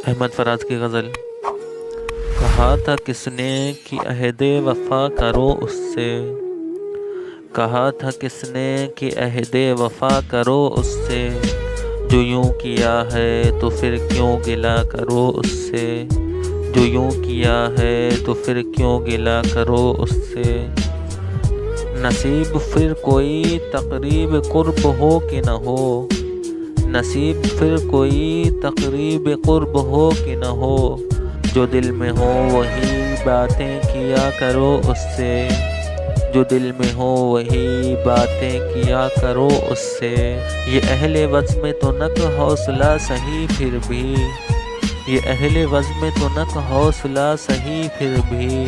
احمد فراز کی غزل۔ کہا تھا کس نے کہ عہد وفا کرو اس سے، کہا تھا کس نے کہ عہد وفا کرو اس سے، جو یوں کیا ہے تو پھر کیوں گلہ کرو اس سے، جو یوں کیا ہے تو پھر کیوں گلہ کرو اس سے۔ نصیب پھر کوئی تقریب قرب ہو کہ نہ ہو، نصیب پھر کوئی تقریب قرب ہو کہ نہ ہو، جو دل میں ہو وہی باتیں کیا کرو اس سے، جو دل میں ہو وہی باتیں کیا کرو اس سے۔ یہ اہل وزم تو نک حوصلہ سہی پھر بھی، یہ اہل وزم تو نک حوصلہ سہی پھر بھی،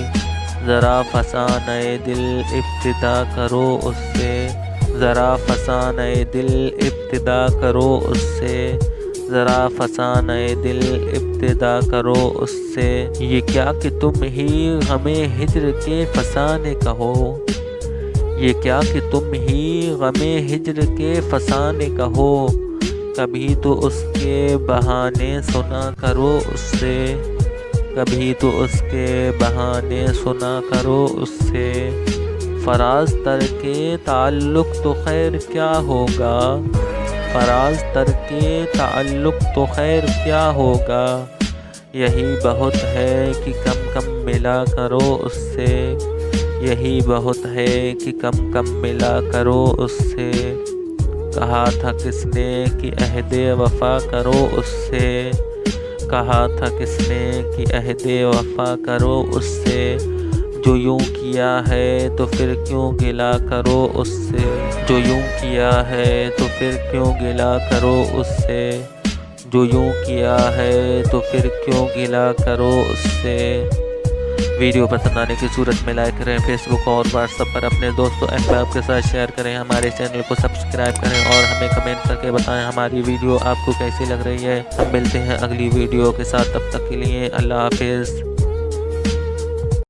ذرا فسانۂ دل ابتدا کرو اس سے، ذرا فسانۂ دل ابتدا کرو اس سے، ذرا فسانۂ دل ابتدا کرو اس سے۔ یہ کیا کہ تم ہی غم ہجر کے فسانے کہو، یہ کیا کہ تم ہی غم ہجر کے فسانے کہو، کبھی تو اس کے بہانے سنا کرو اس سے، کبھی تو اس کے بہانے سنا کرو اس سے۔ فراز ترک تعلق تو خیر کیا ہوگا، فراز ترک تعلق تو خیر کیا ہوگا، یہی بہت ہے کہ کم کم ملا کرو اس سے، یہی بہت ہے کہ کم کم ملا کرو اس سے۔ کہا تھا کس نے کہ عہد وفا کرو اس سے، کہا تھا کس نے کہ عہد وفا کرو اس سے، جو یوں کیا ہے تو پھر کیوں گلہ کرو اس سے، جو یوں کیا ہے تو پھر کیوں گلہ کرو اس سے، جو یوں کیا ہے تو پھر کیوں گلہ کرو اس سے۔ ویڈیو پسند آنے کی صورت میں لائک کریں، فیس بک اور واٹس ایپ پر اپنے دوستوں احباب کے ساتھ شیئر کریں، ہمارے چینل کو سبسکرائب کریں اور ہمیں کمنٹ کر کے بتائیں ہماری ویڈیو آپ کو کیسی لگ رہی ہے۔ ہم ملتے ہیں اگلی ویڈیو کے ساتھ، تب تک کے لیے اللہ حافظ۔